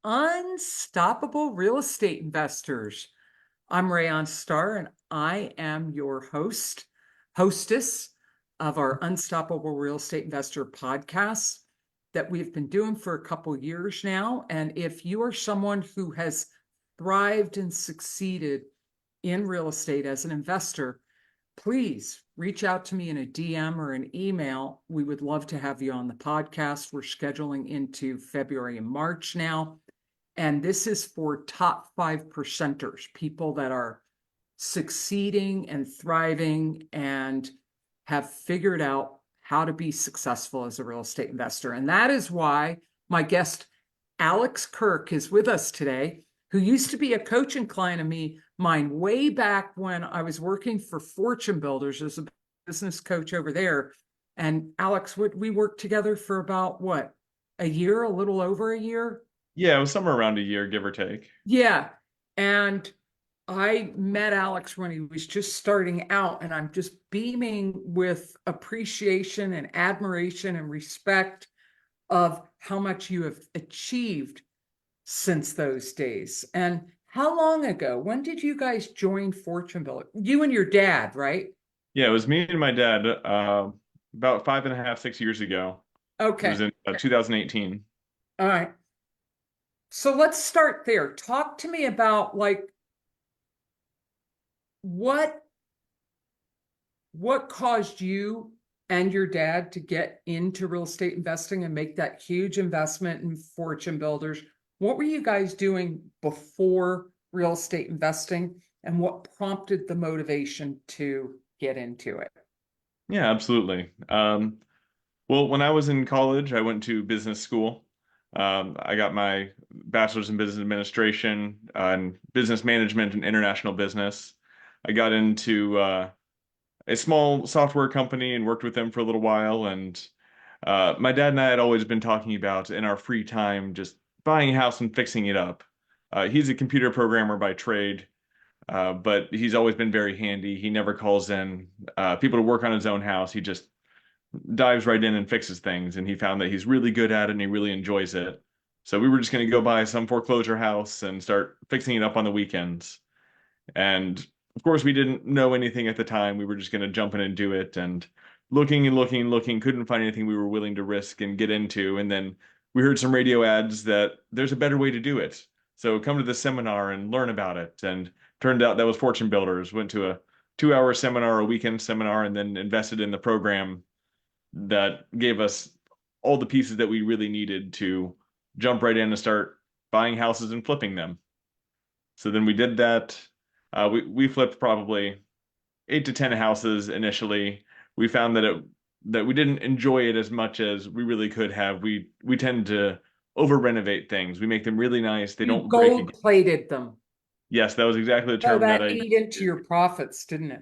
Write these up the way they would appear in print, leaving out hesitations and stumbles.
Unstoppable Real Estate Investors. I'm Rayon Starr, and I am your hostess of our Unstoppable Real Estate Investor podcast that we've been doing for a couple years now. And if you are someone who has thrived and succeeded in real estate as an investor, please reach out to me in a DM or an email. We would love to have you on the podcast. We're scheduling into February and March now. And this is for top 5%ers, people that are succeeding and thriving and have figured out how to be successful as a real estate investor. And that is why my guest, Alex Kirke, is with us today, who used to be a coaching client of mine way back when I was working for Fortune Builders as a business coach over there. And Alex, we worked together for about what, a year, a little over a year? Yeah, it was somewhere around a year, give or take. Yeah. And I met Alex when he was just starting out, and I'm just beaming with appreciation and admiration and respect of how much you have achieved since those days. And how long ago? When did you guys join Fortune Builder? You and your dad, right? Yeah, it was me and my dad about 5.5, 6 years ago. It was Okay. in 2018. All right. So let's start there. Talk to me about like what caused you and your dad to get into real estate investing and make that huge investment in Fortune Builders. What were you guys doing before real estate investing, and what prompted the motivation to get into it? Yeah, absolutely. Well, when I was in college, I went to business school. I got my bachelor's in business administration and business management and international business. I got into a small software company and worked with them for a little while. And my dad and I had always been talking about in our free time just buying a house and fixing it up. He's a computer programmer by trade, but he's always been very handy. He never calls in people to work on his own house. He just dives right in and fixes things. And he found that he's really good at it and he really enjoys it. So we were just going to go buy some foreclosure house and start fixing it up on the weekends. And of course, we didn't know anything at the time. We were just going to jump in and do it. And looking and looking and looking, couldn't find anything we were willing to risk and get into. And then we heard some radio ads that there's a better way to do it. So come to the seminar and learn about it. And turned out that was Fortune Builders. Went to a 2-hour seminar, a weekend seminar, and then invested in the program that gave us all the pieces that we really needed to jump right in and start buying houses and flipping them. So then we did that. We flipped probably 8 to 10 houses initially. We found that we didn't enjoy it as much as we really could have. We tend to over renovate things. We make them really nice. They You don't break again. gold plated them. Yes, that was exactly the So term that that I ate into used. your profits, didn't it?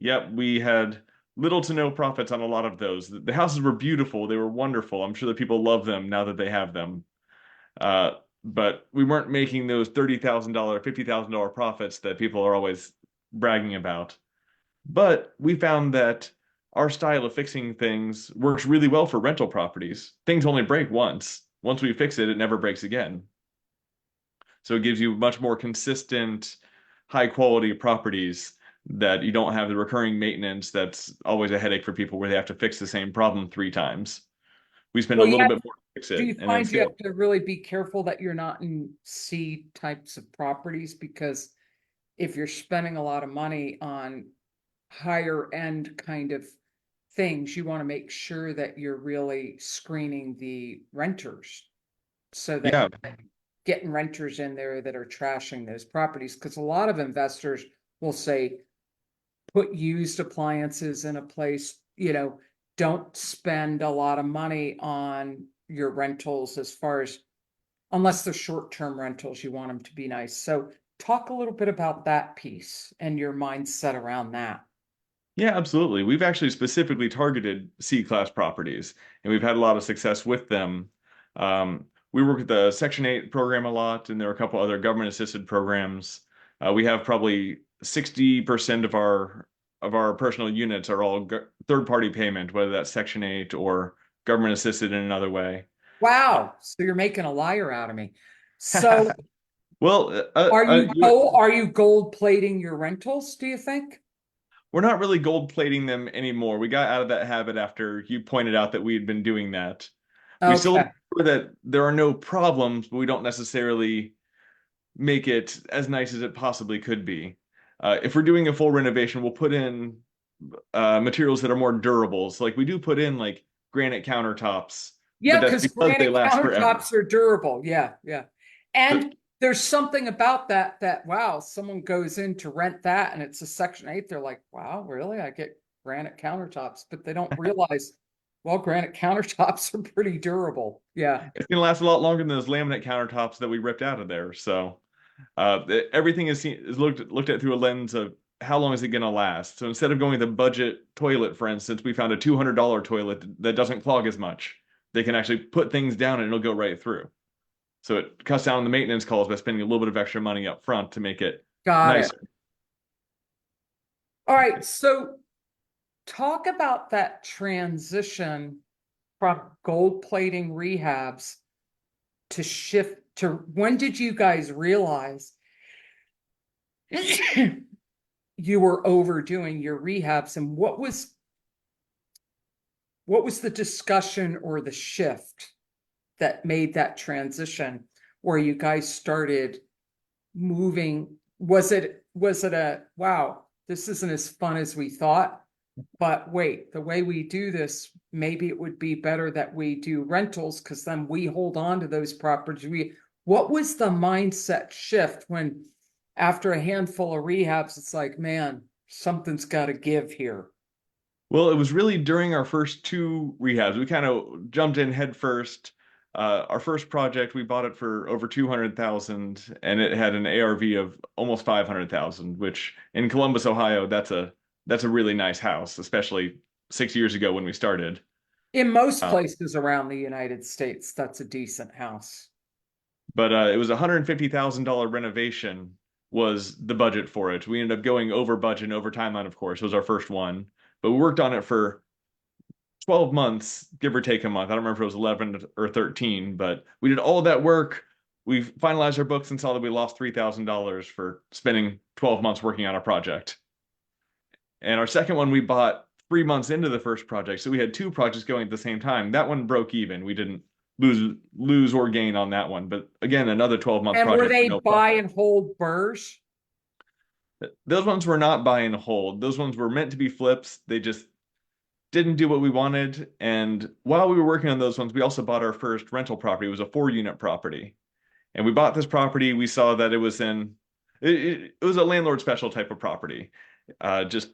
Yep, we had little to no profits on a lot of those. The houses were beautiful. They were wonderful. I'm sure that people love them now that they have them. Uh, but we weren't making those $30,000, $50,000 profits that people are always bragging about. But we found that our style of fixing things works really well for rental properties. Things only break once. Once we fix it, it never breaks again. So it gives you much more consistent, high quality properties that you don't have the recurring maintenance that's always a headache for people where they have to fix the same problem 3 times. We spend a Well, little yeah. bit more to fix Do it you and then find you still. have to really be careful that you're not in C types of properties? Because if you're spending a lot of money on higher end kind of things, you want to make sure that you're really screening the renters so that Yeah, you're getting renters in there that are trashing those properties. Because a lot of investors will say, put used appliances in a place, don't spend a lot of money on your rentals as far as, unless they're short-term rentals, you want them to be nice. So talk a little bit about that piece and your mindset around that. yeah, absolutely. We've actually specifically targeted C-class properties, and we've had a lot of success with them. We work with the Section 8 program a lot, and there are a couple other government-assisted programs. We have probably 60% of our personal units are all third-party payment, whether that's Section 8 or government-assisted in another way. Uh, Wow. So you're making a liar out of me. So Well, are you gold plating your rentals, do you think? we're not really gold plating them anymore. We got out of that habit after you pointed out that we had been doing that. We still Okay. make sure that there are no problems, but we don't necessarily make it as nice as it possibly could be. If we're doing a full renovation, we'll put in materials that are more durable. So like we do put in like granite countertops, but Yeah, that's because because they granite last forever. countertops are durable. Yeah, yeah. But And there's something about that wow, someone goes in to rent that and it's a Section 8, they're like, wow, really? I get granite countertops, but they don't realize, well, granite countertops are pretty durable. Yeah. it's gonna last a lot longer than those laminate countertops that we ripped out of there. So everything is looked at through a lens of how long is it gonna last. So instead of going with a budget toilet, for instance, we found a $200 toilet that doesn't clog as much. They can actually put things down and it'll go right through. So it cuts down on the maintenance calls by spending a little bit of extra money up front to make it Got it. nicer. All right. So talk about that transition from gold plating rehabs to shift to when did you guys realize you were overdoing your rehabs, and what was the discussion or the shift that made that transition where you guys started moving? Was it a wow, this isn't as fun as we thought, but wait, the way we do this, maybe it would be better that we do rentals because then we hold on to those properties. What was the mindset shift when after a handful of rehabs, it's like, man, something's got to give here. Well, it was really during our first two rehabs. We kind of jumped in head first. Our first project, we bought it for over 200,000 and it had an ARV of almost 500,000, which in Columbus, Ohio, that's a really nice house, especially 6 years ago when we started. In most Uh, places around the United States, that's a decent house. but it was a $150,000 renovation was the budget for it. We ended up going over budget and over timeline, of course. It was our first one, but we worked on it for 12 months, give or take a month. I don't remember if it was 11 or 13, but we did all of that work. We finalized our books and saw that we lost $3,000 for spending 12 months working on a project. And our second one we bought 3 months into the first project. So we had two projects going at the same time. That one broke even. We didn't lose or gain on that one. But again, another 12-month And were project for they no buy profit. and hold burrs? Those ones were not buy and hold. Those ones were meant to be flips. They just didn't do what we wanted. And while we were working on those ones, we also bought our first rental property. It was a 4-unit property. And we bought this property. We saw that it was a landlord special type of property. Just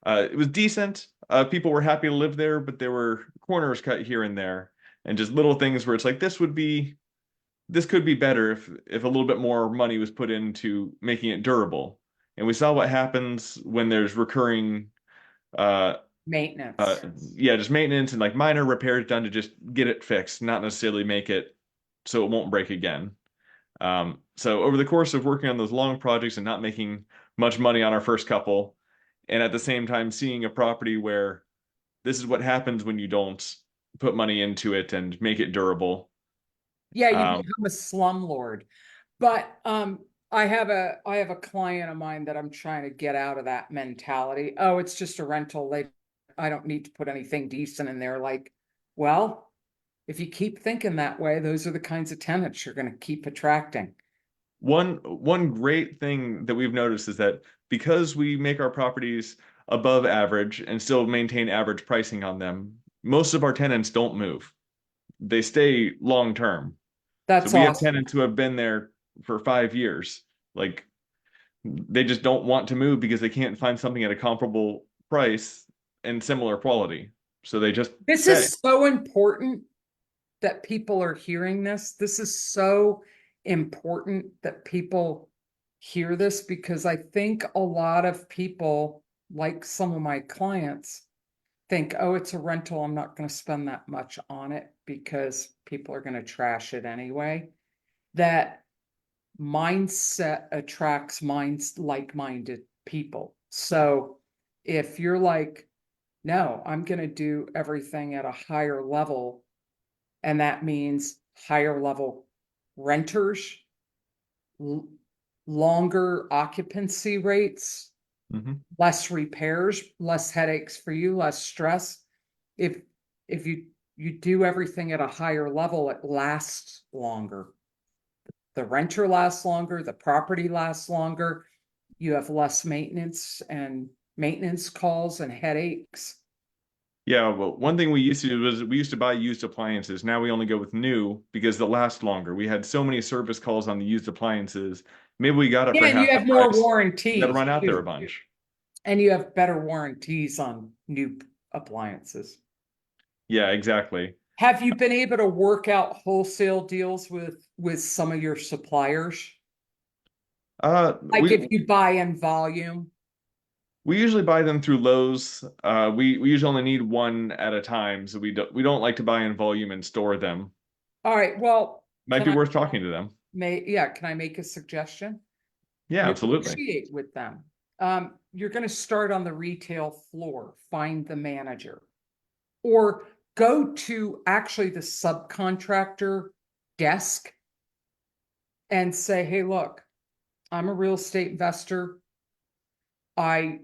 it was decent. People were happy to live there, but there were corners cut here and there, and just little things where it's like this could be better if a little bit more money was put into making it durable. And we saw what happens when there's recurring uh, uh, Maintenance. yeah, just maintenance and like minor repairs done to just get it fixed, not necessarily make it so it won't break again. So over the course of working on those long projects and not making much money on our first couple, and at the same time seeing a property where this is what happens when you don't put money into it and make it durable. Yeah, you Um, become a slumlord. But I have a client of mine that I'm trying to get out of that mentality. Oh, it's just a rental. I don't need to put anything decent in there. Like, well, if you keep thinking that way, those are the kinds of tenants you're going to keep attracting. one great thing that we've noticed is that because we make our properties above average and still maintain average pricing on them, most of our tenants don't move. They stay long term. So That's we have awesome. tenants who have been there for 5 years. Like they just don't want to move because they can't find something at a comparable price and similar quality. So they just This stay. is so important that people are hearing this. This is so important that people hear this because I think a lot of people, like some of my clients, think, oh, it's a rental. I'm not going to spend that much on it because people are going to trash it anyway. That mindset attracts minds like-minded people. So if you're like, no, I'm going to do everything at a higher level, and that means higher level renters, l- longer occupancy rates, Hmm. less repairs, less headaches for you, less stress. If if you do everything at a higher level, it lasts longer. The renter lasts longer, the property lasts longer. You have less maintenance calls and headaches. Yeah, well, one thing we used to do was we used to buy used appliances. Now we only go with new because they'll last longer. We had so many service calls on the used appliances. Maybe we got it Yeah, for and you half the have more price. Never warranties run out there a too. bunch. And you have better warranties on new appliances. Yeah, exactly. Have you been able to work out wholesale deals with some of your suppliers? Like if We you buy in volume? we usually buy them through Lowe's. We usually only need one at a time, so we don't like to buy in volume and store them. All right, well, Might be worth talking to them. can I make a suggestion? Yeah, absolutely. Negotiate with them. You're going to start on the retail floor, find the manager, or go to actually the subcontractor desk and say, hey, look, I'm a real estate investor. I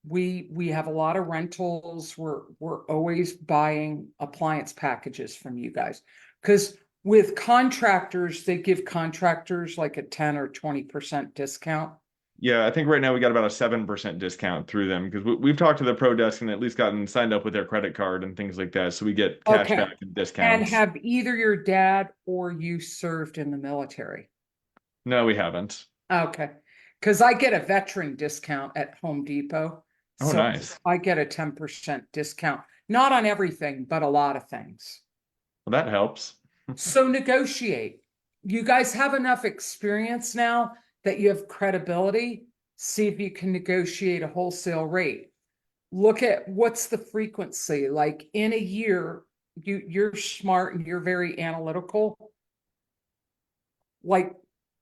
we have a lot of rentals. We're always buying appliance packages from you guys. Because with contractors, they give contractors like a 10 or 20% discount. Yeah, I think right now we got about a 7% discount through them because we've talked to the pro desk and at least gotten signed up with their credit card and things like that. So we get cash Okay. back and And discounts. have either your dad or you served in the military? No, we haven't. Okay. Because I get a veteran discount at Home Depot. Oh, So nice. I get a 10% discount, not on everything, but a lot of things. Well, that helps. So negotiate. You guys have enough experience now that you have credibility. See if you can negotiate a wholesale rate. Look at what's the frequency. Like in a year, you're smart and you're very analytical. Like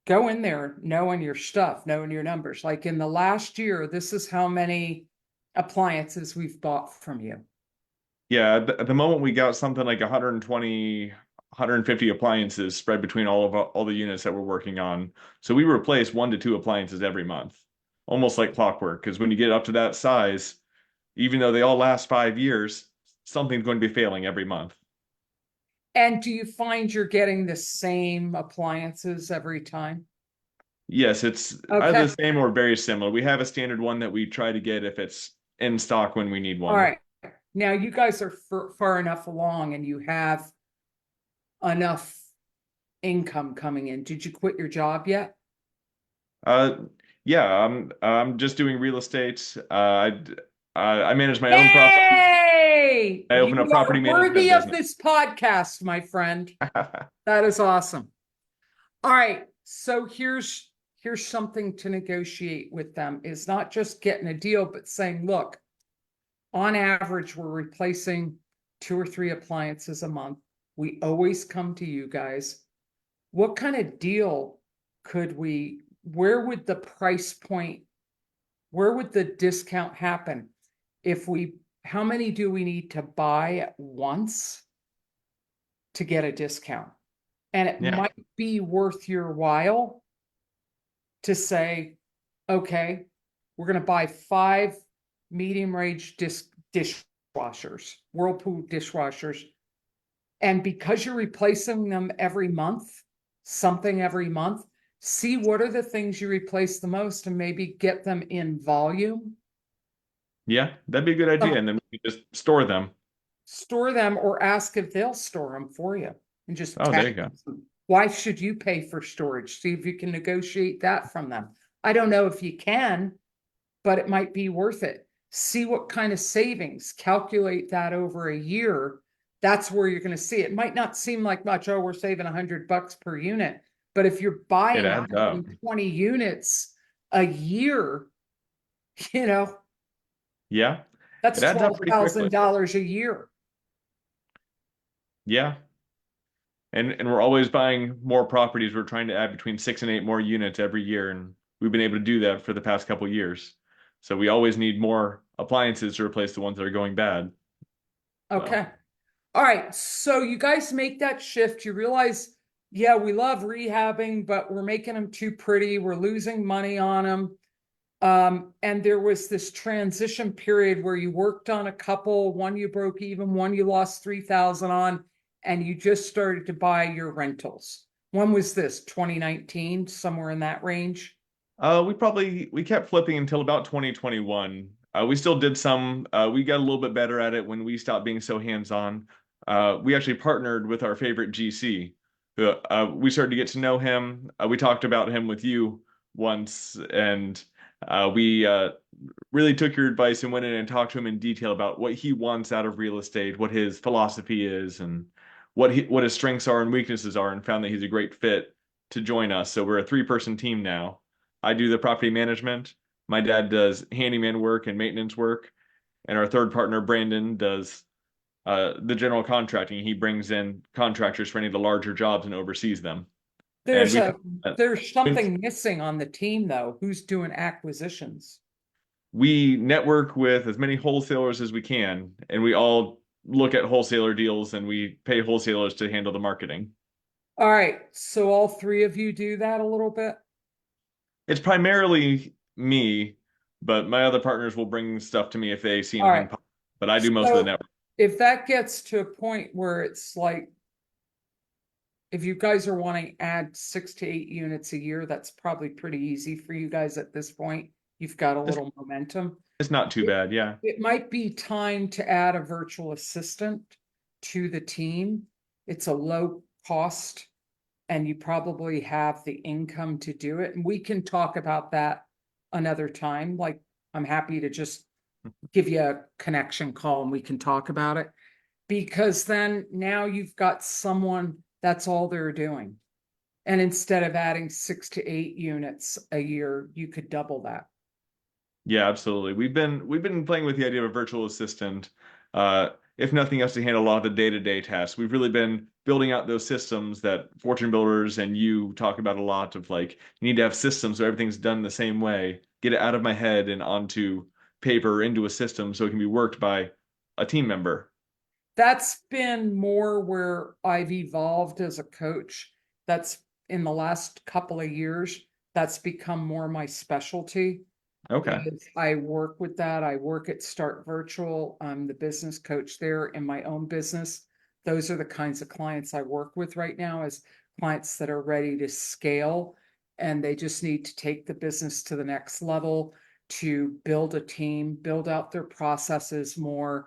go in there knowing your stuff, knowing your numbers. Like in the last year, this is how many appliances we've bought from you. Yeah, at the moment we got something like 120, 150 appliances spread between all the units that we're working on. So we replace 1 to 2 appliances every month, almost like clockwork. Because when you get up to that size, even though they all last 5 years, something's going to be failing every month. And do you find you're getting the same appliances every time? Yes, it's either Okay. the same or very similar. We have a standard one that we try to get if it's in stock when we need All one. right. Now you guys are far enough along and you have enough income coming in. Did you quit your job yet? Uh, yeah, I'm just doing real estate. I manage my own property. Yay! I open a You property are management worthy of business. this podcast, my friend. That is awesome. All right. So here's something to negotiate with them is not just getting a deal, but saying, look, on average, we're replacing 2 or 3 appliances a month. We always come to you guys. What kind of deal where would the price point, where would the discount happen? How many do we need to buy at once to get a discount? And it Yeah, might be worth your while to say, okay, we're going to buy 5 medium range dishwashers, Whirlpool dishwashers. And because you're replacing them every month, something every month, see what are the things you replace the most and maybe get them in volume. yeah, that'd be a good idea. And then we can just store them. Store them or ask if they'll store them for you and just Oh, tag there you go. them. Why should you pay for storage? See if you can negotiate that from them. I don't know if you can, but it might be worth it. See what kind of savings, calculate that over a year. That's where you're going to see it. It might not seem like much. Oh, we're saving $100 per unit. But if you're It buying adds up. 120 units a year, you know, Yeah, that's it adds up pretty quickly. $12,000 a year. Yeah. And we're always buying more properties. We're trying to add between 6 and 8 more units every year, and we've been able to do that for the past couple years. So we always need more appliances to replace the ones that are going bad. So Okay. All right. So you guys make that shift. You realize Yeah, we love rehabbing, but we're making them too pretty. We're losing money on them. And there was this transition period where you worked on a couple, one you broke even, one you lost 3,000 on, and you just started to buy your rentals. When was this? 2019, somewhere in that range? We kept flipping until about 2021. We still did some. We got a little bit better at it when we stopped being so hands-on. We actually partnered with our favorite GC. We started to get to know him. We talked about him with you once, and we really took your advice and went in and talked to him in detail about what he wants out of real estate, what his philosophy is, and what his strengths are and weaknesses are, and found that he's a great fit to join us. So we're a three-person team now. I do the property management. My dad does handyman work and maintenance work, and our third partner, Brandon, does the general contracting. He brings in contractors for any of the larger jobs and oversees them. And There's we a found that there's something missing on the team though. Who's doing acquisitions? we network with as many wholesalers as we can, and we all look at wholesaler deals and we pay wholesalers to handle the marketing. All right, so all three of you do that a little bit. It's primarily me, but my other partners will bring stuff to me if they see All anything right. pop. But I do most of the So network. if that gets to a point where it's like, if you guys are wanting to add 6 to 8 units a year, that's probably pretty easy for you guys at this point. You've got a It's, little momentum. it's not too It, bad, yeah. it might be time to add a virtual assistant to the team. It's a low cost and you probably have the income to do it. And we can talk about that another time. Like, I'm happy to just give you a connection call and we can talk about it. Because then now you've got someone that's all they're doing. And instead of adding 6 to 8 units a year, you could double that. Yeah, absolutely. We've been playing with the idea of a virtual assistant, if nothing else, to handle a lot of the day-to-day tasks. We've really been building out those systems that fortune builders and you talk about a lot of, like, you need to have systems so everything's done the same way. Get it out of my head and onto paper into a system so it can be worked by a team member. That's been more where I've evolved as a coach. That's in the last couple of years, that's become more my specialty. Okay. Is I work with that. I work at Start Virtual. I'm the business coach there in my own business. Those are the kinds of clients I work with right now, as clients that are ready to scale and they just need to take the business to the next level, to build a team, build out their processes more,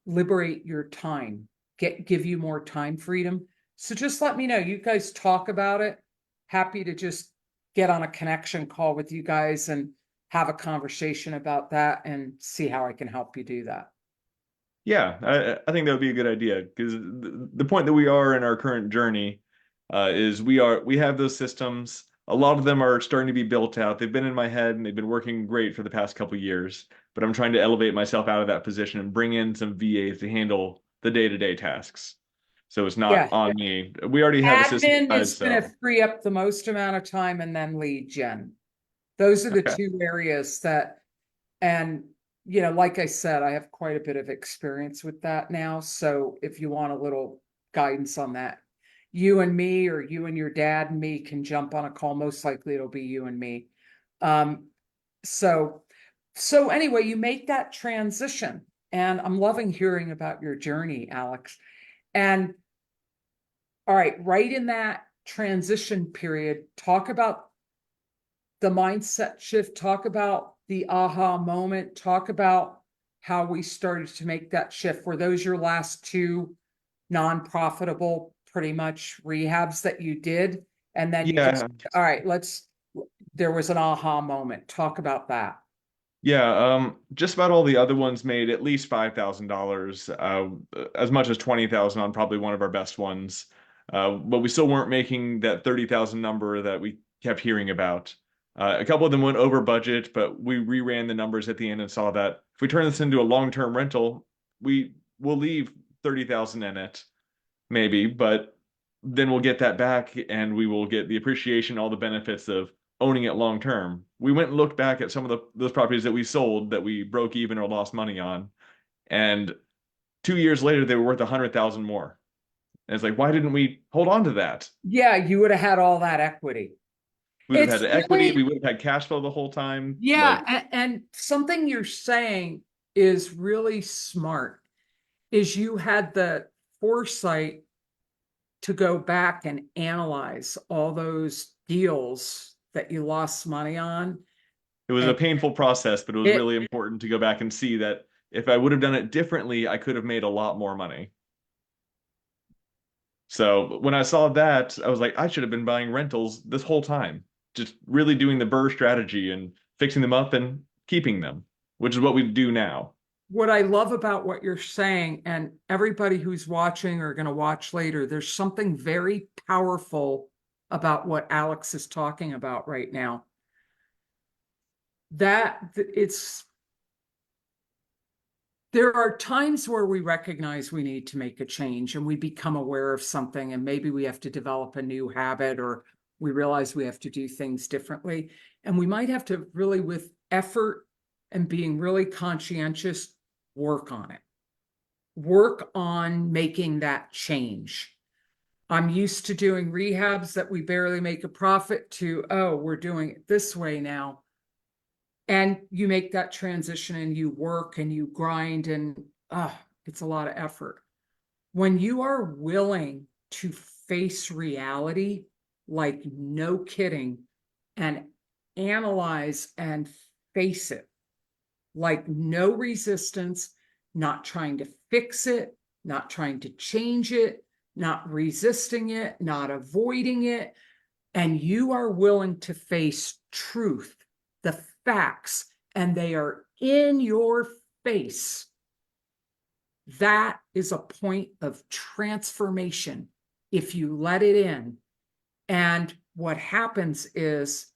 liberate your time, give you more time freedom. So just let me know. You guys talk about it. Happy to just get on a connection call with you guys and have a conversation about that and see how I can help you do that. Yeah, I think that would be a good idea because the point that we are in our current journey is we have those systems. A lot of them are starting to be built out. They've been in my head and they've been working great for the past couple of years. But I'm trying to elevate myself out of that position and bring in some VAs to handle the day-to-day tasks. So it's not Yeah. on me. We already have a system, Admin guys, is going to so free up the most amount of time and then lead gen. Those are the okay. two areas that, and like I said, I have quite a bit of experience with that now. So if you want a little guidance on that, you and me, or you and your dad and me can jump on a call. Most likely it'll be you and me. Um, so, so anyway, you make that transition and I'm loving hearing about your journey, Alex. And all right in that transition period, talk about the mindset shift, talk about the aha moment, talk about how we started to make that shift. Were those your last two non-profitable, pretty much rehabs that you did? And then you just, Yeah, all right, there was an aha moment. Talk about that. yeah, just about all the other ones made at least $5,000, as much as 20,000 on probably one of our best ones. But we still weren't making that 30,000 number that we kept hearing about. A couple of them went over budget, but we reran the numbers at the end and saw that if we turn this into a long-term rental, we will leave 30,000 in it, maybe, but then we'll get that back and we will get the appreciation, all the benefits of owning it long term. We went and looked back at some of those properties that we sold that we broke even or lost money on, and 2 years later they were worth 100,000 more. And it's like, why didn't we hold on to that? Yeah, you would have had all that equity. We would have It's had the equity, we really, would have had cash flow the whole time. yeah, Like, and something you're saying is really smart, is you had the foresight to go back and analyze all those deals that you lost money on. it was a And painful process, but it was it, really important to go back and see that if I would have done it differently, I could have made a lot more money. So when I saw that, I was like, I should have been buying rentals this whole time, just really doing the Burr strategy and fixing them up and keeping them, which is what we do now. what I love about what you're saying, and everybody who's watching or going to watch later, there's something very powerful about what Alex is talking about right now. That it's there are times where we recognize we need to make a change and we become aware of something, and maybe we have to develop a new habit, or we realize we have to do things differently. And we might have to really, with effort and being really conscientious, work on it, work on making that change. I'm used to doing rehabs that we barely make a profit to, oh, we're doing it this way now. And you make that transition and you work and you grind, and it's a lot of effort. When you are willing to face reality, like no kidding, and analyze and face it, like no resistance, not trying to fix it, not trying to change it, not resisting it, not avoiding it, and you are willing to face truth, the facts, and they are in your face, that is a point of transformation if you let it in. And what happens is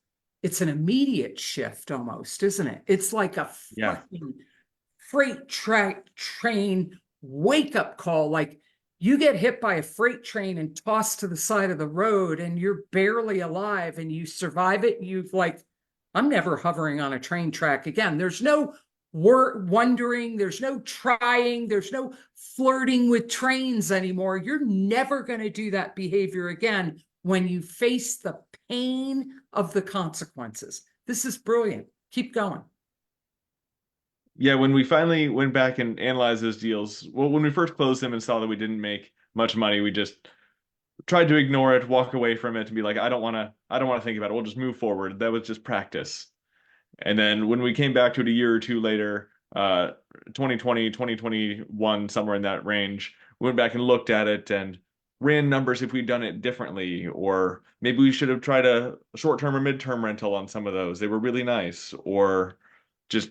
it's an immediate shift almost, isn't it? It's like a Yeah. fucking train wake up call. Like you get hit by a freight train and tossed to the side of the road and you're barely alive and you survive it. You've like, I'm never hovering on a train track again. There's no wondering, there's no trying, there's no flirting with trains anymore. You're never going to do that behavior again when you face the pain of the consequences. This is brilliant. Keep going. Yeah, when we finally went back and analyzed those deals, well, when we first closed them and saw that we didn't make much money, we just tried to ignore it, walk away from it, and be like, I don't want to think about it. We'll just move forward. That was just practice. And then when we came back to it a year or two later, 2020, 2021, somewhere in that range, we went back and looked at it and ran numbers if we'd done it differently, or maybe we should have tried a short-term or mid-term rental on some of those. They were really nice, or just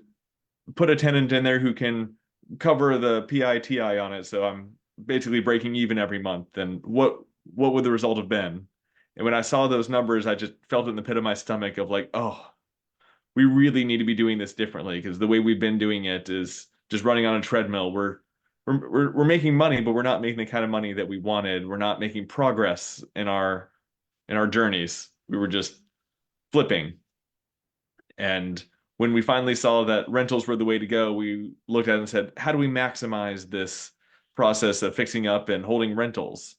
put a tenant in there who can cover the PITI on it, so I'm basically breaking even every month. And what would the result have been? And when I saw those numbers, I just felt it in the pit of my stomach of like, oh, we really need to be doing this differently, because the way we've been doing it is just running on a treadmill. We're making money, but we're not making the kind of money that we wanted. We're not making progress in our journeys. We were just flipping. And when we finally saw that rentals were the way to go, we looked at it and said, how do we maximize this process of fixing up and holding rentals?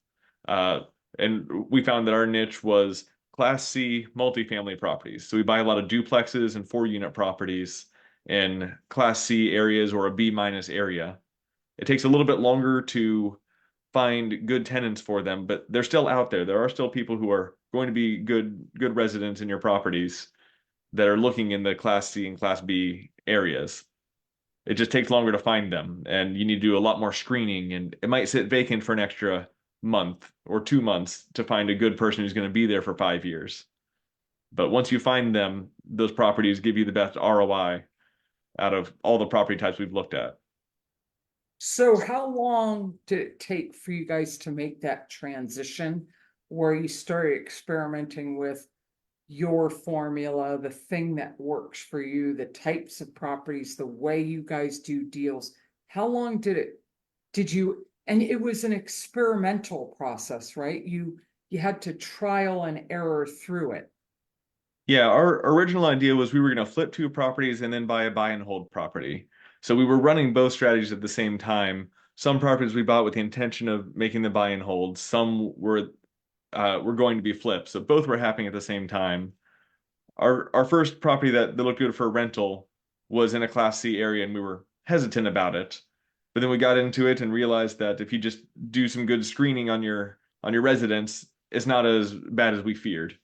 And we found that our niche was Class C multifamily properties. So we buy a lot of duplexes and 4-unit properties in Class C areas or a B minus area. It takes a little bit longer to find good tenants for them, but they're still out there. There are still people who are going to be good residents in your properties that are looking in the Class C and Class B areas. It just takes longer to find them, and you need to do a lot more screening, and it might sit vacant for an extra month or 2 months to find a good person who's going to be there for 5 years. But once you find them, those properties give you the best ROI out of all the property types we've looked at. So how long did it take for you guys to make that transition where you started experimenting with your formula, the thing that works for you, the types of properties, the way you guys do deals? How long did you, and it was an experimental process, right? You had to trial and error through it. Yeah, our original idea was we were going to flip 2 properties and then buy a buy and hold property. So we were running both strategies at the same time, some properties we bought with the intention of making the buy and hold. Some were going to be flipped. So both were happening at the same time. Our first property that looked good for a rental was in a Class C area, and we were hesitant about it. But then we got into it and realized that if you just do some good screening on your residence, it's not as bad as we feared.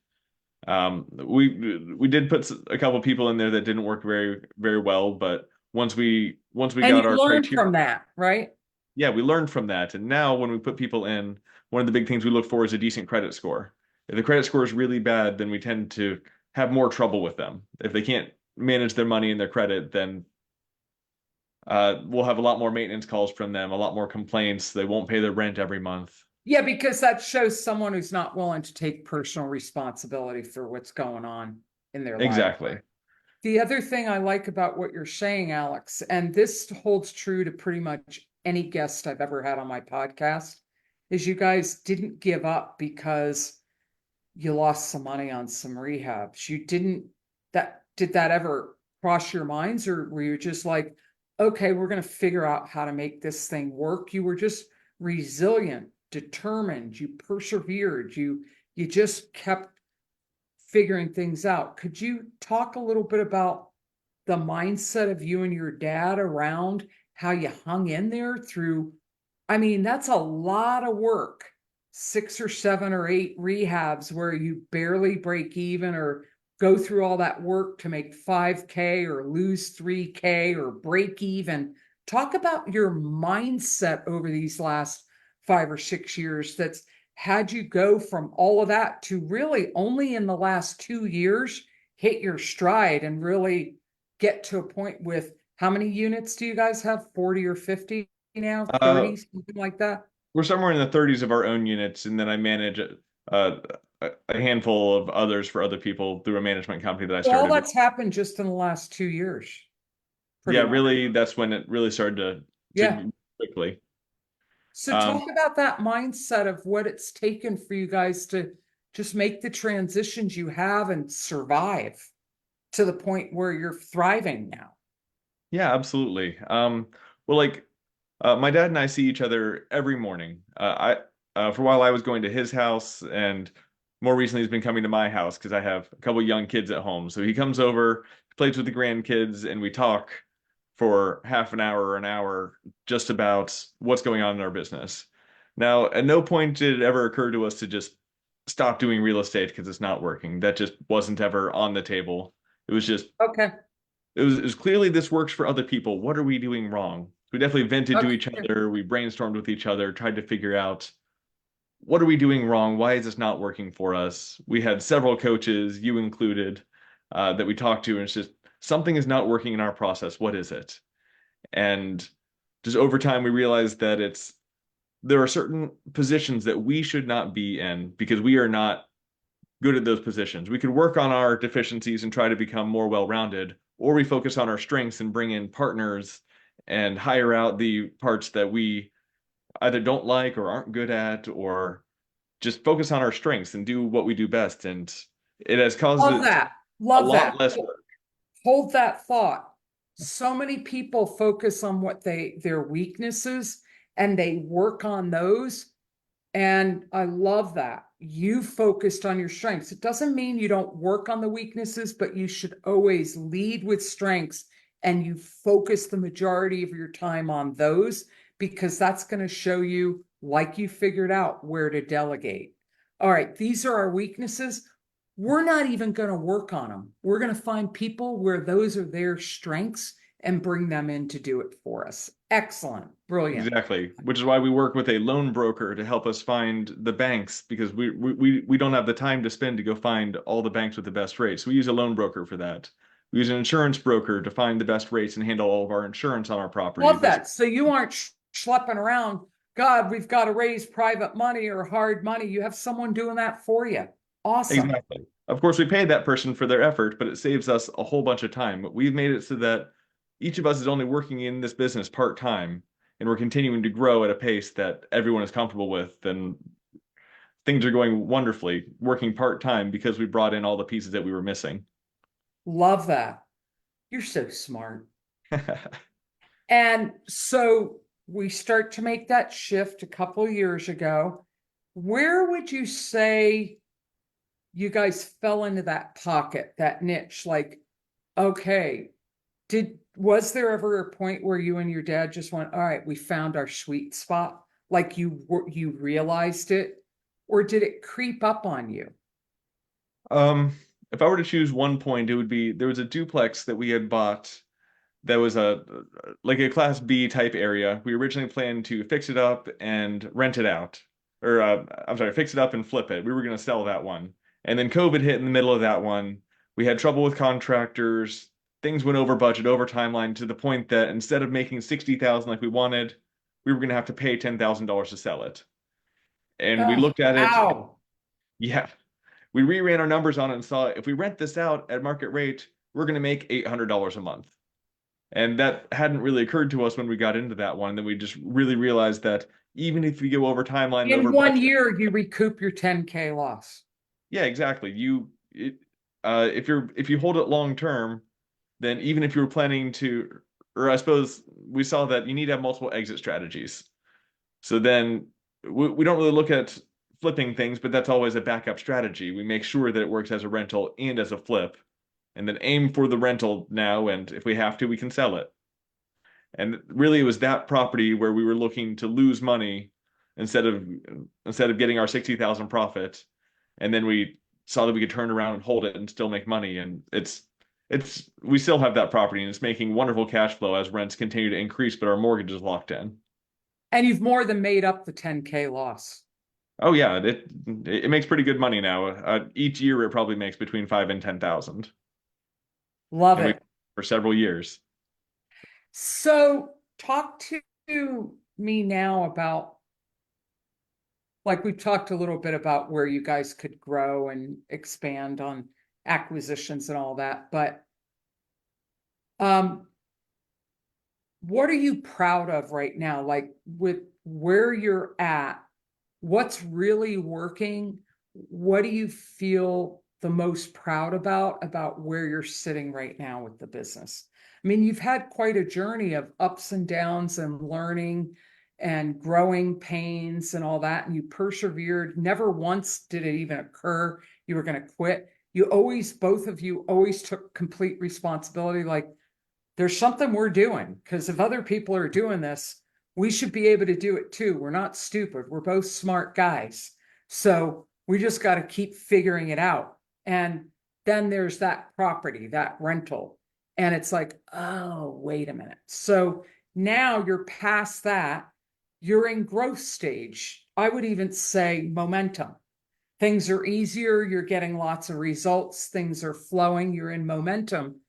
We did put a couple people in there that didn't work very well, but once we And you got our learned criteria, from that, right? yeah, we learned from that. And now when we put people in, one of the big things we look for is a decent credit score. If the credit score is really bad, then we tend to have more trouble with them. If they can't manage their money and their credit, then we'll have a lot more maintenance calls from them, a lot more complaints. They won't pay their rent every month. Yeah, because that shows someone who's not willing to take personal responsibility for what's going on in their life. Exactly. The other thing I like about what you're saying, Alex, and this holds true to pretty much any guest I've ever had on my podcast, is you guys didn't give up because you lost some money on some rehabs. You didn't did that ever cross your minds, or were you just like, okay, we're going to figure out how to make this thing work? You were just resilient, determined, you persevered, you just kept figuring things out. Could you talk a little bit about the mindset of you and your dad around how you hung in there through? I mean, that's a lot of work. 6 or 7 or 8 rehabs where you barely break even, or go through all that work to make 5K or lose 3K or break even. Talk about your mindset over these last 5 or 6 years that's had you go from all of that to really only in the last 2 years hit your stride and really get to a point with, how many units do you guys have? 40 or 50 now? 30, something like that? We're somewhere in the 30s of our own units, and then I manage a handful of others for other people through a management company that I So all started. that's happened just in the last 2 years, pretty Yeah, much. really, that's when it really started Yeah. to quickly. So Um, talk about that mindset of what it's taken for you guys to just make the transitions you have and survive to the point where you're thriving now. yeah, absolutely. Well, like my dad and I see each other every morning. For a while I was going to his house, and more recently he's been coming to my house because I have a couple young kids at home. So he comes over, plays with the grandkids, and we talk for half an hour or an hour just about what's going on in our business. Now, at no point did it ever occur to us to just stop doing real estate because it's not working. That just wasn't ever on the table. It was just Okay. it was clearly this works for other people. What are we doing wrong? We definitely vented to each Okay. other. We brainstormed with each other, tried to figure out what are we doing wrong? Why is this not working for us? We had several coaches, you included, that we talked to, and it's just something is not working in our process. What is it? And just over time, we realized that there are certain positions that we should not be in because we are not good at those positions. We could work on our deficiencies and try to become more well-rounded, or we focus on our strengths and bring in partners and hire out the parts that we either don't like or aren't good at, or just focus on our strengths and do what we do best. And it has caused Love it that. a Love lot that. less work. Hold that thought. So many people focus on what their weaknesses, and they work on those. And I love that. You focused on your strengths. It doesn't mean you don't work on the weaknesses, but you should always lead with strengths, and you focus the majority of your time on those, because that's going to show you, like you figured out, where to delegate. All right, these are our weaknesses. We're not even going to work on them. We're going to find people where those are their strengths and bring them in to do it for us. Excellent. Brilliant. Exactly, which is why we work with a loan broker to help us find the banks because we don't have the time to spend to go find all the banks with the best rates. We use a loan broker for that. We use an insurance broker to find the best rates and handle all of our insurance on our property. Love that. So you aren't schlepping around. God, we've got to raise private money or hard money. You have someone doing that for you. Awesome. Exactly. Of course, we pay that person for their effort, but it saves us a whole bunch of time. We've made it so that each of us is only working in this business part-time, and we're continuing to grow at a pace that everyone is comfortable with. And things are going wonderfully, working part-time because we brought in all the pieces that we were missing. Love that. You're so smart. And so we start to make that shift a couple years ago. Where would you say you guys fell into that pocket, that niche? Like, okay, was there ever a point where you and your dad just went, all right, we found our sweet spot? Like you realized it, or did it creep up on you? If I were to choose one point, it would be there was a duplex that we had bought that was a like a Class B type area. We originally planned to fix it up and rent it out, or I'm sorry, fix it up and flip it. We were going to sell that one, and then COVID hit in the middle of that one. We had trouble with contractors. Things went over budget, over timeline to the point that instead of making 60,000 like we wanted, we were going to have to pay $10,000 to sell it. And we Oh, looked at it. wow. Yeah, we reran our numbers on it and saw if we rent this out at market rate, we're going to make $800 a month. And that hadn't really occurred to us when we got into that one. Then we just really realized that even if we go over timeline and In over one budget, year, you recoup your 10K loss. yeah, exactly. If you hold it long term, then even if you were planning to, or I suppose we saw that you need to have multiple exit strategies. So then we don't really look at flipping things, but that's always a backup strategy. We make sure that it works as a rental and as a flip, and then aim for the rental now. And if we have to, we can sell it. And really, it was that property where we were looking to lose money instead of getting our 60,000 profit. And then we saw that we could turn around and hold it and still make money. And it's we still have that property and it's making wonderful cash flow as rents continue to increase, but our mortgage is locked in. And you've more than made up the 10K loss. Oh yeah, it makes pretty good money now. Each year it probably makes between 5 and 10,000, Love and we it. for several years. So talk to me now about, like we've talked a little bit about where you guys could grow and expand on acquisitions and all that, but um, what are you proud of right now? Like with where you're at, what's really working? What do you feel the most proud about where you're sitting right now with the business? I mean, you've had quite a journey of ups and downs and learning and growing pains and all that, and you persevered. Never once did it even occur you were going to quit. You always, both of you always took complete responsibility. Like, there's something we're doing, because if other people are doing this, we should be able to do it too. We're not stupid. We're both smart guys. So we just got to keep figuring it out. And then there's that property, that rental. And it's like, oh, wait a minute. So now you're past that. You're in growth stage. I would even say momentum. Things are easier. You're getting lots of results. Things are flowing. You're in momentum.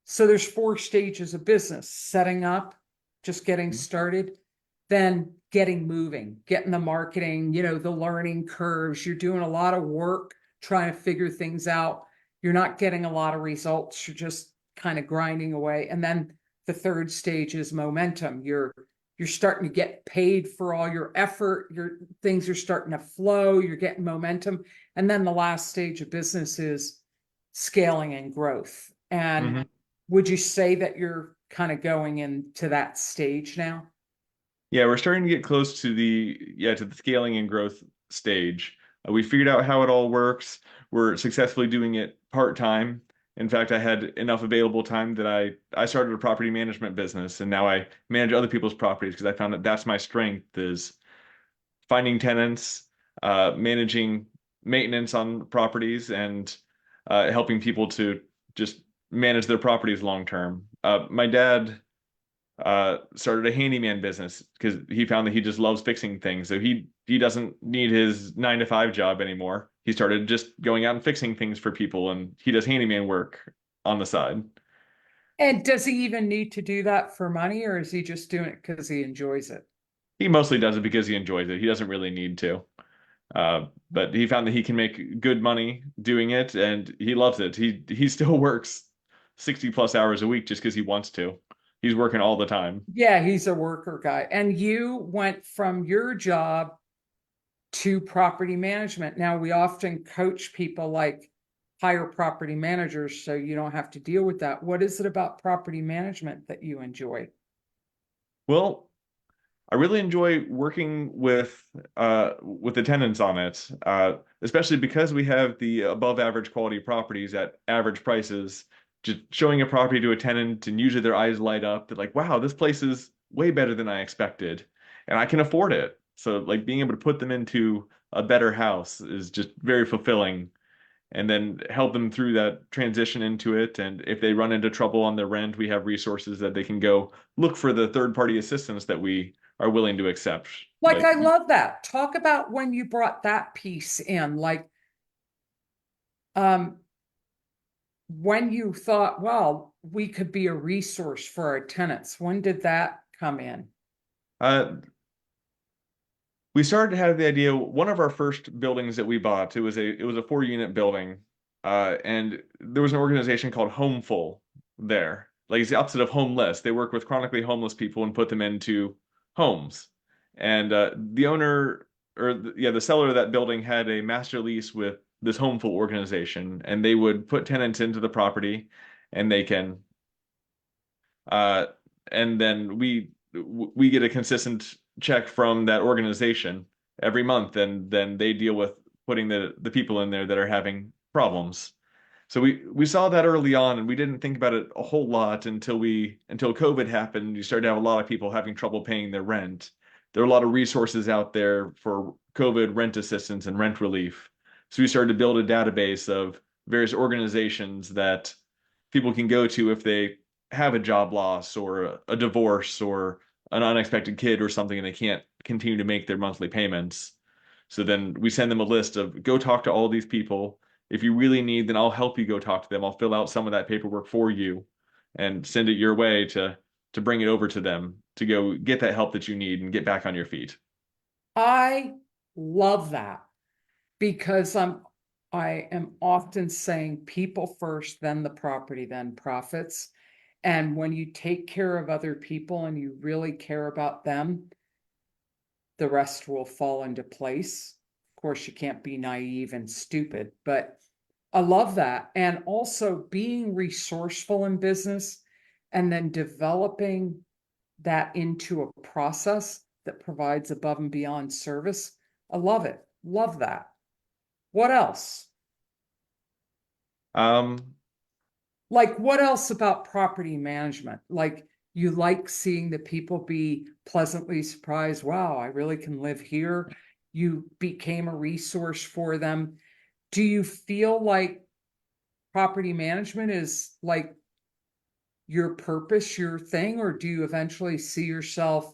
So there's 4 stages of business: setting up, just getting started, then getting moving, getting the marketing, the learning curves. You're doing a lot of work trying to figure things out. You're not getting a lot of results. You're just kind of grinding away. And then the 3rd stage is momentum. You're starting to get paid for all your effort. Things are starting to flow. You're getting momentum. And then the last stage of business is scaling and growth. And Mhm. would you say that you're kind of going into that stage now? Yeah, we're starting to get close to the scaling and growth stage. We figured out how it all works. We're successfully doing it part-time. In fact, I had enough available time that I started a property management business, and now I manage other people's properties because I found that that's my strength is finding tenants, managing maintenance on properties, and helping people to just manage their properties long term. My dad started a handyman business because he found that he just loves fixing things. So he doesn't need his 9 to 5 job anymore. He started just going out and fixing things for people, and he does handyman work on the side. And does he even need to do that for money, or is he just doing it because he enjoys it? He mostly does it because he enjoys it. He doesn't really need to. But he found that he can make good money doing it, and he loves it. He still works 60 plus hours a week just because he wants to. He's working all the time. Yeah, he's a worker guy. And you went from your job to property management. Now, we often coach people like hire property managers so you don't have to deal with that. What is it about property management that you enjoy? Well, I really enjoy working with the tenants on it, especially because we have the above average quality properties at average prices. Just showing a property to a tenant, and usually their eyes light up. They're like, "Wow, this place is way better than I expected, and I can afford it." So, like being able to put them into a better house is just very fulfilling, and then help them through that transition into it. And if they run into trouble on their rent, we have resources that they can go look for the third party assistance that we are willing to accept. Like, Like, I love that. Talk about when you brought that piece in, like, um, when you thought, well, we could be a resource for our tenants. When did that come in? uh, we started to have the idea. One of our first buildings that we bought, it was a 4 unit building, and there was an organization called Homeful there. Like it's the opposite of homeless. They work with chronically homeless people and put them into homes. And the owner, the seller of that building had a master lease with this Homeful organization, and they would put tenants into the property, and they can, uh, and then we get a consistent check from that organization every month, and then they deal with putting the people in there that are having problems. So we saw that early on, and we didn't think about it a whole lot until COVID happened. You started to have a lot of people having trouble paying their rent. There are a lot of resources out there for COVID rent assistance and rent relief. So we started to build a database of various organizations that people can go to if they have a job loss or a divorce or an unexpected kid or something, and they can't continue to make their monthly payments. So then we send them a list of go talk to all these people. If you really need, then I'll help you go talk to them. I'll fill out some of that paperwork for you and send it your way to bring it over to them to go get that help that you need and get back on your feet. I love that because I am often saying people first, then the property, then profits. And when you take care of other people and you really care about them, the rest will fall into place. Of course, you can't be naive and stupid, but I love that. And also being resourceful in business and then developing that into a process that provides above and beyond service. I love it. Love that. What else? Um, Like, what else about property management? Like, you like seeing the people be pleasantly surprised. Wow, I really can live here. You became a resource for them. Do you feel like property management is like your purpose, your thing, or do you eventually see yourself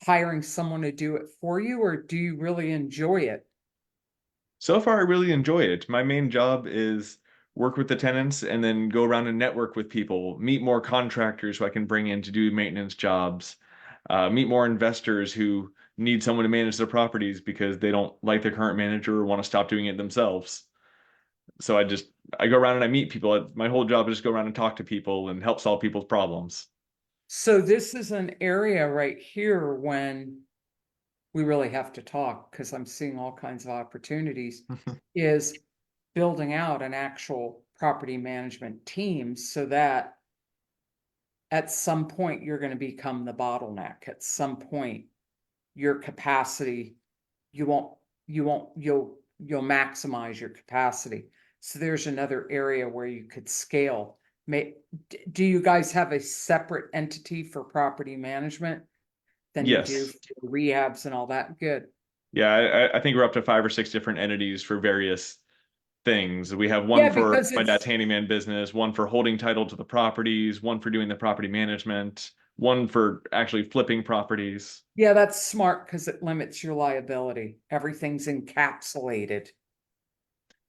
hiring someone to do it for you, or do you really enjoy it? so far, I really enjoy it. My main job is work with the tenants and then go around and network with people, meet more contractors who I can bring in to do maintenance jobs, meet more investors who need someone to manage their properties because they don't like their current manager or want to stop doing it themselves. So I go around and I meet people. My whole job is just go around and talk to people and help solve people's problems. So this is an area right here when we really have to talk, because I'm seeing all kinds of opportunities, is building out an actual property management team so that at some point you're going to become the bottleneck. At some point, your capacity, you won't, you'll maximize your capacity. So there's another area where you could scale. Do you guys have a separate entity for property management than you do Yes. for rehabs and all that? Good. Yeah, I think we're up to 5 or 6 different entities for various things. We have one Yeah, for because my dad's it's, handyman business, one for holding title to the properties, one for doing the property management, one for actually flipping properties. yeah, that's smart because it limits your liability. Everything's encapsulated.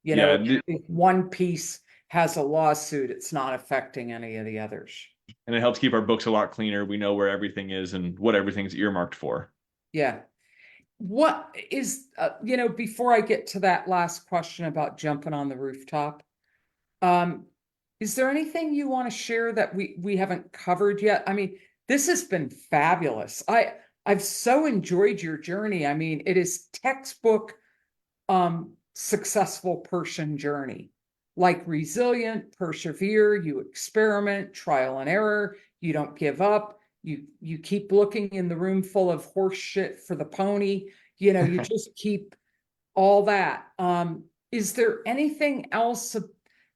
You Yeah, know, if one piece has a lawsuit, it's not affecting any of the others. and it helps keep our books a lot cleaner. We know where everything is and what everything's earmarked for. Yeah. What is, before I get to that last question about jumping on the rooftop, um, is there anything you want to share that we haven't covered yet? I mean, this has been fabulous. I've so enjoyed your journey. I mean, it is textbook successful person journey. Like resilient, persevere, you experiment, trial and error, you don't give up, you keep looking in the room full of horse shit for the pony, you just keep all that. Is there anything else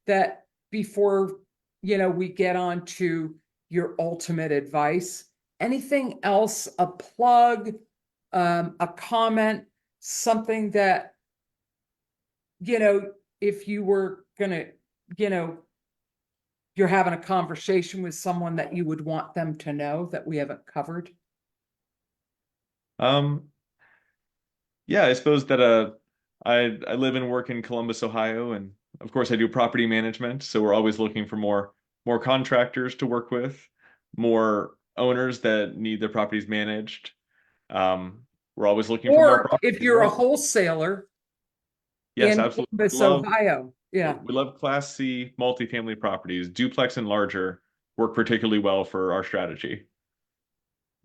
that before, we get on to your ultimate advice, anything else, a plug, a comment, something that, if you were gonna, you're having a conversation with someone that you would want them to know that we haven't covered? Um, yeah, I suppose that I live and work in Columbus, Ohio, and of course I do property management, so we're always looking for more contractors to work with, more owners that need their properties managed. Um, we're always looking for more Or properties if as you're a well. wholesaler Yes, in absolutely. Columbus, Ohio. Yeah. We love Class C multifamily properties. Duplex and larger work particularly well for our strategy.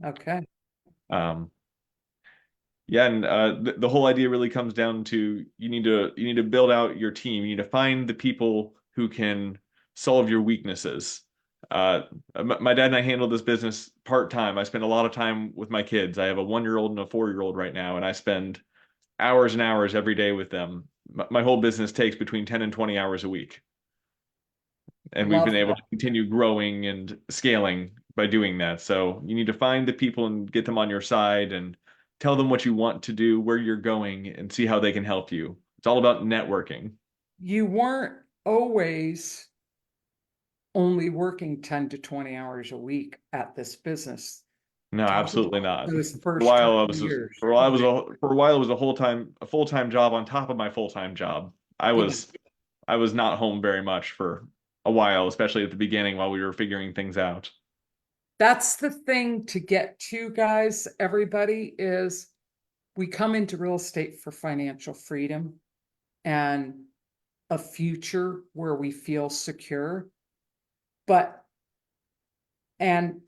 Okay. Um, yeah, and the whole idea really comes down to you need to build out your team. You need to find the people who can solve your weaknesses. Uh, my dad and I handle this business part-time. I spend a lot of time with my kids. I have a 1-year-old and a 4-year-old right now, and I spend hours and hours every day with them. My whole business takes between 10 and 20 hours a week. And we've been Love able that. to continue growing and scaling by doing that. So you need to find the people and get them on your side and tell them what you want to do, where you're going, and see how they can help you. It's all about networking. You weren't always only working 10 to 20 hours a week at this business. No, Talk absolutely about not. those For a first while, couple I of was years. for a while, I was for a while it was a full-time job on top of my full-time job. I Yeah. was I was not home very much for a while, especially at the beginning while we were figuring things out. That's the thing to get to, guys. Everybody is we come into real estate for financial freedom and a future where we feel secure. But, and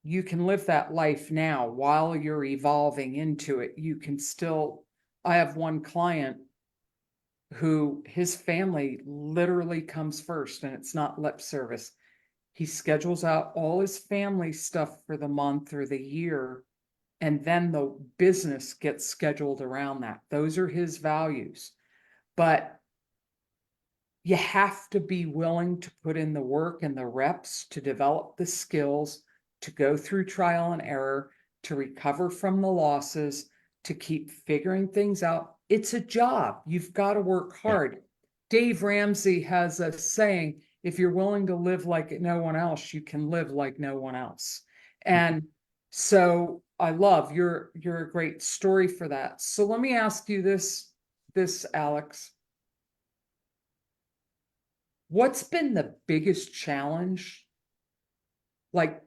you can live that life now while you're evolving into it. You can still, I have one client who his family literally comes first, and it's not lip service. He schedules out all his family stuff for the month or the year, and then the business gets scheduled around that. Those are his values. But you have to be willing to put in the work and the reps to develop the skills, to go through trial and error, to recover from the losses, to keep figuring things out. It's a job. You've got to work Yeah. hard. Dave Ramsey has a saying, if you're willing to live like no one else, you can live like no one else. And so I love you're a great story for that. So let me ask you this, Alex. What's been the biggest challenge? Like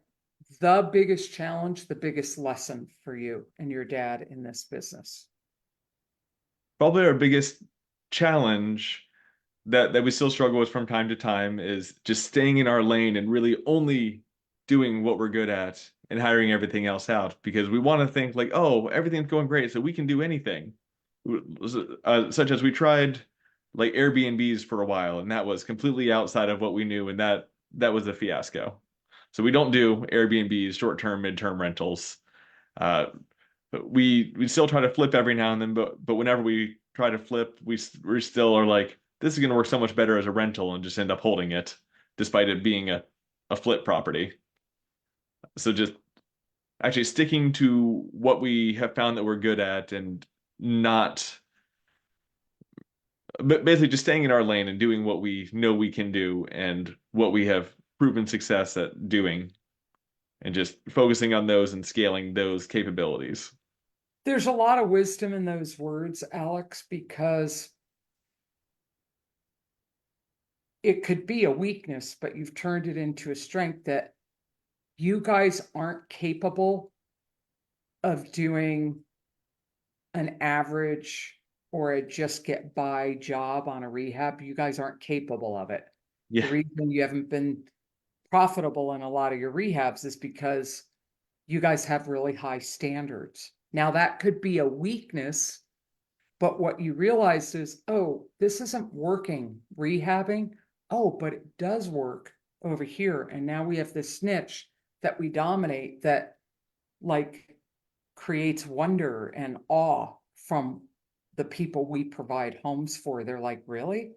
the biggest challenge, the biggest lesson for you and your dad in this business? Probably our biggest challenge that we still struggle with from time to time is just staying in our lane and really only doing what we're good at and hiring everything else out because we want to think like, oh, everything's going great, so we can do anything. Such as we tried like Airbnbs for a while, and that was completely outside of what we knew, and that was a fiasco. So we don't do Airbnbs, short-term, mid-term rentals. Uh, but we still try to flip every now and then, but whenever we try to flip, we still are like, this is going to work so much better as a rental and just end up holding it, despite it being a flip property. So just actually sticking to what we have found that we're good at and not, but basically just staying in our lane and doing what we know we can do and what we have proven success at doing and just focusing on those and scaling those capabilities. There's a lot of wisdom in those words, Alex, because it could be a weakness, but you've turned it into a strength that you guys aren't capable of doing an average or a just get by job on a rehab. You guys aren't capable of it. Yeah. The reason you haven't been profitable in a lot of your rehabs is because you guys have really high standards. Now, that could be a weakness, but what you realize is, oh, this isn't working rehabbing. Oh, but it does work over here. And now we have this niche that we dominate that like creates wonder and awe from the people we provide homes for. They're like, really?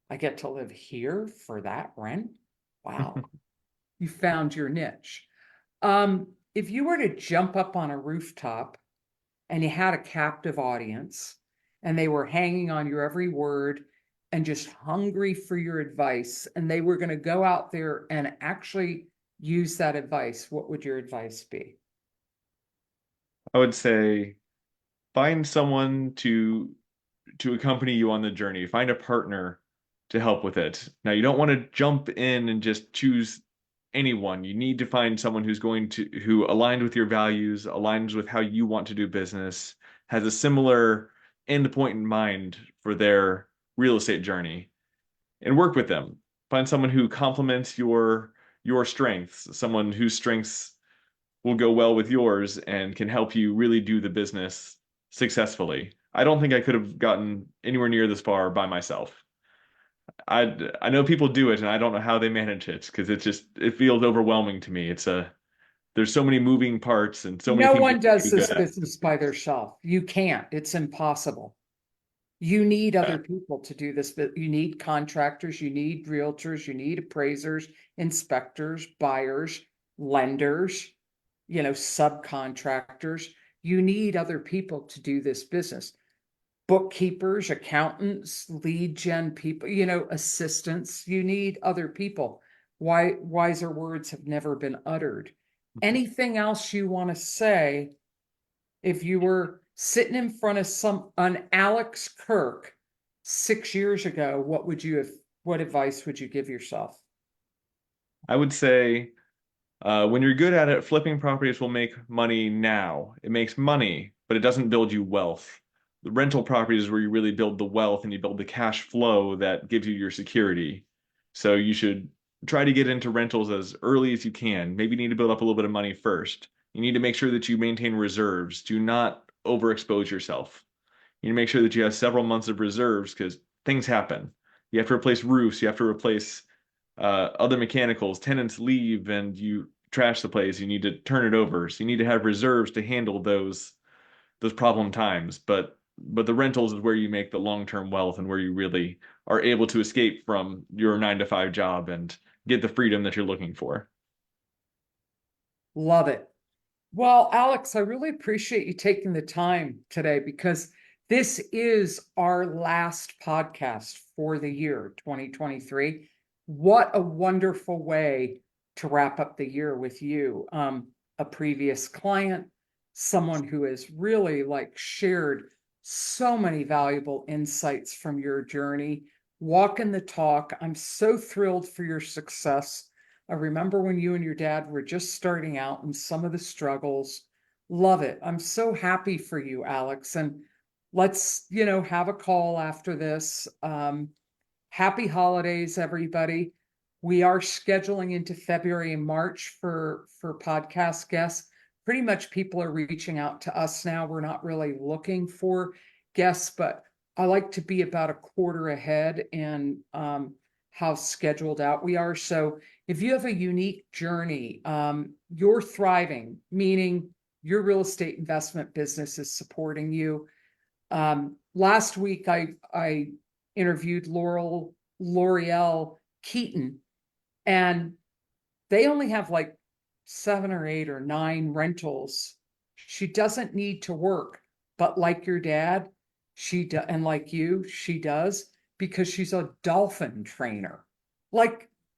I get to live here for that rent? Wow, you found your niche. If you were to jump up on a rooftop and you had a captive audience and they were hanging on your every word and just hungry for your advice, and they were going to go out there and actually use that advice, what would your advice be? I would say find someone to accompany you on the journey. Find a partner to help with it. Now, you don't want to jump in and just choose anyone. You need to find someone who aligned with your values, aligns with how you want to do business, has a similar end point in mind for their real estate journey, and work with them. Find someone who complements your strengths, someone whose strengths will go well with yours and can help you really do the business successfully. I don't think I could have gotten anywhere near this far by myself. I know people do it and I don't know how they manage it because it feels overwhelming to me. There's so many moving parts and so many No things you one have to does be this good at. business by themselves. You can't. It's impossible. You need Yeah. other people to do this, but you need contractors, you need realtors, you need appraisers, inspectors, buyers, lenders, subcontractors. You need other people to do this business. Bookkeepers, accountants, lead gen people, assistants. You need other people. Why wiser words have never been uttered. Anything else you want to say? If you were sitting in front of an Alex Kirk 6 years ago, what advice would you give yourself? I would say when you're good at it, flipping properties will make money now. It makes money, but it doesn't build you wealth. The rental properties is where you really build the wealth and you build the cash flow that gives you your security. So you should try to get into rentals as early as you can. Maybe you need to build up a little bit of money first. You need to make sure that you maintain reserves. Do not overexpose yourself. You need to make sure that you have several months of reserves because things happen. You have to replace roofs, you have to replace other mechanicals, tenants leave and you trash the place, you need to turn it over. So you need to have reserves to handle those problem times. But the rentals is where you make the long-term wealth and where you really are able to escape from your 9 to 5 job and get the freedom that you're looking for. Love it. Well, Alex, I really appreciate you taking the time today because this is our last podcast for the year 2023. What a wonderful way to wrap up the year with you. A previous client, someone who has really shared so many valuable insights from your journey, walking the talk. I'm so thrilled for your success. I remember when you and your dad were just starting out and some of the struggles. Love it. I'm so happy for you, Alex. And let's, have a call after this. Happy holidays, everybody. We are scheduling into February and March for podcast guests. Pretty much people are reaching out to us now. We're not really looking for guests, but I like to be about a quarter ahead in how scheduled out we are. So if you have a unique journey, you're thriving, meaning your real estate investment business is supporting you. Last week, I interviewed L'Oreal Keaton, and they only have 7 or 8 or 9 rentals. She doesn't need to work, but like your dad, and like you, she does because she's a dolphin trainer.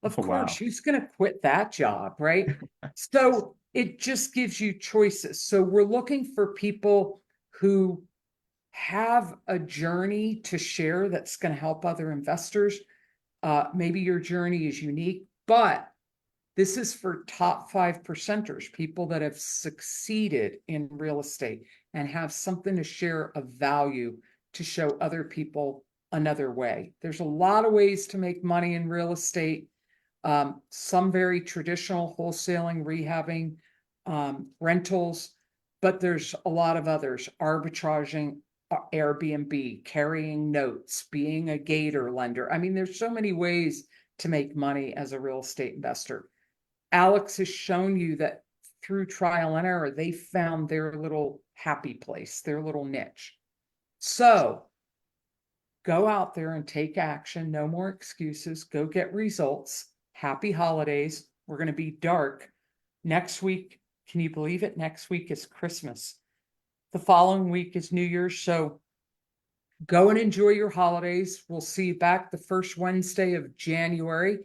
Of course, Wow. she's going to quit that job, right? So it just gives you choices. So we're looking for people who have a journey to share that's going to help other investors. Maybe your journey is unique, but this is for top 5%ers, people that have succeeded in real estate and have something to share of value to show other people another way. There's a lot of ways to make money in real estate. Some very traditional wholesaling, rehabbing, rentals, but there's a lot of others, arbitraging, Airbnb, carrying notes, being a gator lender. I mean, there's so many ways to make money as a real estate investor. Alex has shown you that through trial and error, they found their little happy place, their little niche. So go out there and take action. No more excuses. Go get results. Happy holidays. We're going to be dark. Next week, can you believe it? Next week is Christmas. The following week is New Year's. So go and enjoy your holidays. We'll see you back the first Wednesday of January.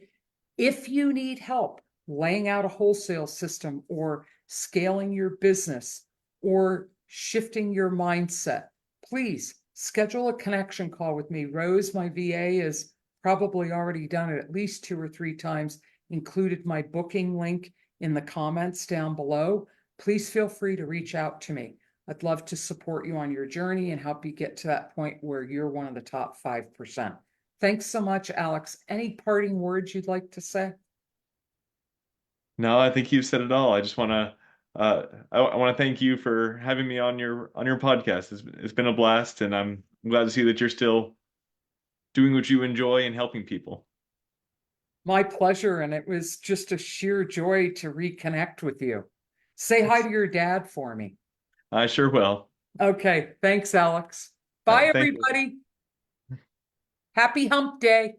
If you need help laying out a wholesale system or scaling your business or shifting your mindset, please schedule a connection call with me. Rose, my VA, has probably already done it at least 2 or 3 times, included my booking link in the comments down below. Please feel free to reach out to me. I'd love to support you on your journey and help you get to that point where you're one of the top 5%. Thanks so much, Alex. Any parting words you'd like to say? No, I think you've said it all. I just want to I want to thank you for having me on your podcast. It's been a blast, and I'm glad to see that you're still doing what you enjoy and helping people. My pleasure. And it was just a sheer joy to reconnect with you. Say hi to your dad for me. I sure will. Okay. Thanks, Alex. Bye, Thank you. everybody. Happy hump day.